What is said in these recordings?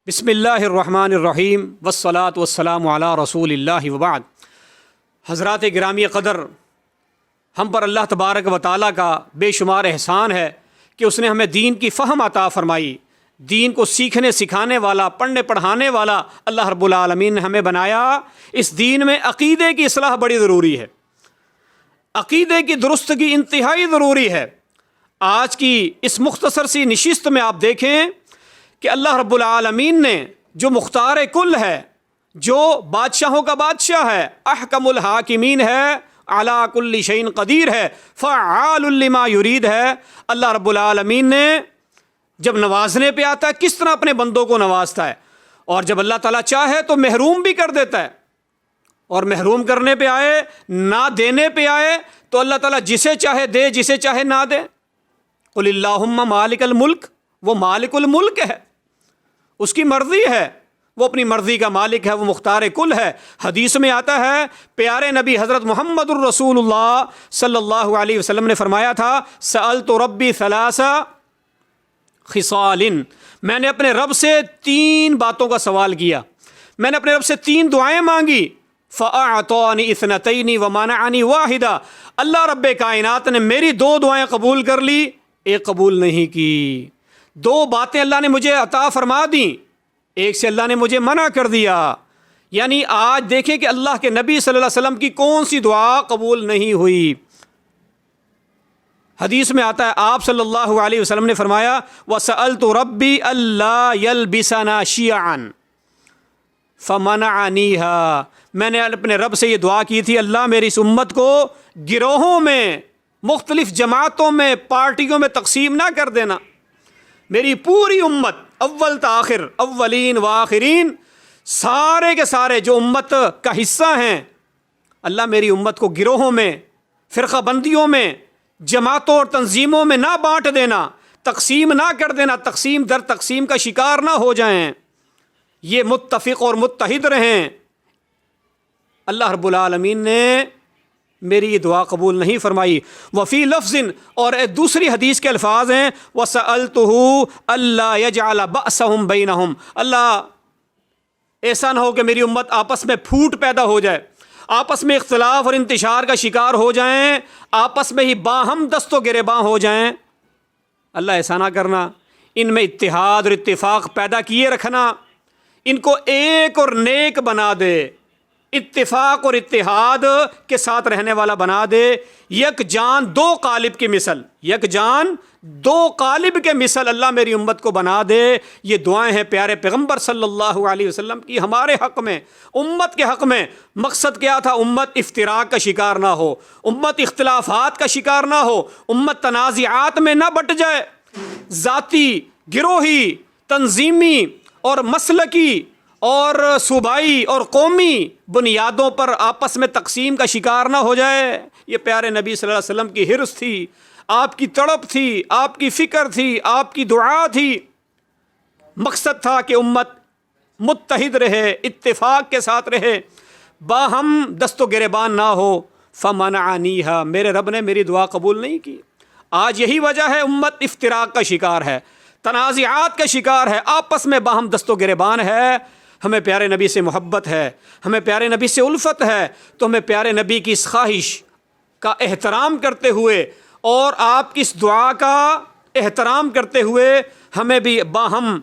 بسم اللہ الرحمن الرحیم والصلاة والسلام علی رسول اللہ وبعد۔ حضرات گرامی قدر، ہم پر اللہ تبارک و تعالیٰ کا بے شمار احسان ہے کہ اس نے ہمیں دین کی فہم عطا فرمائی، دین کو سیکھنے سکھانے والا، پڑھنے پڑھانے والا اللہ رب العالمین نے ہمیں بنایا۔ اس دین میں عقیدے کی اصلاح بڑی ضروری ہے، عقیدے کی درستگی انتہائی ضروری ہے۔ آج کی اس مختصر سی نشست میں آپ دیکھیں کہ اللہ رب العالمین نے جو مختار کل ہے، جو بادشاہوں کا بادشاہ ہے، احکم الحاکمین ہے، علی کل شیء قدیر ہے، فعال لما یرید ہے، اللہ رب العالمین نے جب نوازنے پہ آتا ہے کس طرح اپنے بندوں کو نوازتا ہے، اور جب اللہ تعالیٰ چاہے تو محروم بھی کر دیتا ہے، اور محروم کرنے پہ آئے، نہ دینے پہ آئے تو اللہ تعالیٰ جسے چاہے دے، جسے چاہے نہ دے۔ قل اللہم مالک الملک، وہ مالک الملک ہے، اس کی مرضی ہے، وہ اپنی مرضی کا مالک ہے، وہ مختار کل ہے۔ حدیث میں آتا ہے، پیارے نبی حضرت محمد الرسول اللہ صلی اللہ علیہ وسلم نے فرمایا تھا، سألت ربی ثلاث خصال، میں نے اپنے رب سے 3 باتوں کا سوال کیا، میں نے اپنے رب سے 3 دعائیں مانگی، فأعطانی اثنتین ومنعنی واحدہ، اللہ رب کائنات نے میری 2 دعائیں قبول کر لی، 1 قبول نہیں کی۔ 2 باتیں اللہ نے مجھے عطا فرما دیں، 1 سے اللہ نے مجھے منع کر دیا۔ یعنی آج دیکھیں کہ اللہ کے نبی صلی اللہ علیہ وسلم کی کون سی دعا قبول نہیں ہوئی۔ حدیث میں آتا ہے، آپ صلی اللہ علیہ وسلم نے فرمایا، وَسَأَلْتُ رَبِّي أَلَّا يَلْبِسَنَا شِيَعًا فَمَنَعَنِيهَا، میں نے اپنے رب سے یہ دعا کی تھی، اللہ میری اس امت کو گروہوں میں، مختلف جماعتوں میں، پارٹیوں میں تقسیم نہ کر دینا۔ میری پوری امت، اول تا آخر، اولین و آخرین، سارے کے سارے جو امت کا حصہ ہیں، اللہ میری امت کو گروہوں میں، فرقہ بندیوں میں، جماعتوں اور تنظیموں میں نہ بانٹ دینا، تقسیم نہ کر دینا، تقسیم در تقسیم کا شکار نہ ہو جائیں، یہ متفق اور متحد رہیں۔ اللہ رب العالمین نے میری یہ دعا قبول نہیں فرمائی۔ وفی لفظ، اور دوسری حدیث کے الفاظ ہیں، وَسَأَلْتُهُ أَلَّا يَجْعَلَ بَأْسَهُمْ بَيْنَهُمْ، اللہ ایسا نہ ہو کہ میری امت آپس میں پھوٹ پیدا ہو جائے، آپس میں اختلاف اور انتشار کا شکار ہو جائیں، آپس میں ہی باہم دست و گریباں ہو جائیں۔ اللہ ایسا نہ کرنا، ان میں اتحاد اور اتفاق پیدا کیے رکھنا، ان کو ایک اور نیک بنا دے، اتفاق اور اتحاد کے ساتھ رہنے والا بنا دے، یک جان 2 قالب کی مثل، یک جان 2 قالب کے مثل اللہ میری امت کو بنا دے۔ یہ دعائیں ہیں پیارے پیغمبر صلی اللہ علیہ وسلم کی ہمارے حق میں، امت کے حق میں۔ مقصد کیا تھا؟ امت افتراق کا شکار نہ ہو، امت اختلافات کا شکار نہ ہو، امت تنازعات میں نہ بٹ جائے، ذاتی، گروہی، تنظیمی اور مسلکی اور صوبائی اور قومی بنیادوں پر آپس میں تقسیم کا شکار نہ ہو جائے۔ یہ پیارے نبی صلی اللہ علیہ وسلم کی حرص تھی، آپ کی تڑپ تھی، آپ کی فکر تھی، آپ کی دعا تھی۔ مقصد تھا کہ امت متحد رہے، اتفاق کے ساتھ رہے، باہم دست و گریبان نہ ہو۔ فمنعنیہا، میرے رب نے میری دعا قبول نہیں کی۔ آج یہی وجہ ہے امت افتراق کا شکار ہے، تنازعات کا شکار ہے، آپس میں باہم دست و گریبان ہے۔ ہمیں پیارے نبی سے محبت ہے، ہمیں پیارے نبی سے الفت ہے، تو ہمیں پیارے نبی کی اس خواہش کا احترام کرتے ہوئے اور آپ کی اس دعا کا احترام کرتے ہوئے ہمیں بھی باہم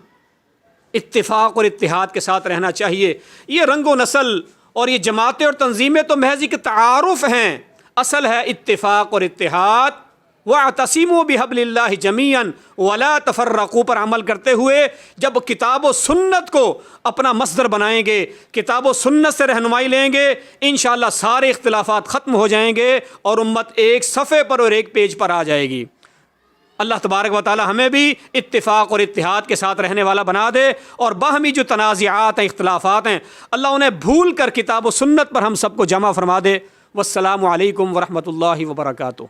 اتفاق اور اتحاد کے ساتھ رہنا چاہیے۔ یہ رنگ و نسل اور یہ جماعتیں اور تنظیمیں تو محض ایک تعارف ہیں، اصل ہے اتفاق اور اتحاد۔ وَاعْتَصِمُوا بِحَبْلِ اللَّهِ جَمِيعًا وَلَا تَفَرَّقُوا پر عمل کرتے ہوئے جب کتاب و سنت کو اپنا مصدر بنائیں گے، کتاب و سنت سے رہنمائی لیں گے، انشاءاللہ سارے اختلافات ختم ہو جائیں گے اور امت ایک صفحے پر اور ایک پیج پر آ جائے گی۔ اللہ تبارک و تعالی ہمیں بھی اتفاق اور اتحاد کے ساتھ رہنے والا بنا دے، اور باہمی جو تنازعات ہیں، اختلافات ہیں، اللہ انہیں بھول کر کتاب و سنت پر ہم سب کو جمع فرما دے۔ والسلام علیکم ورحمۃ اللہ وبرکاتہ۔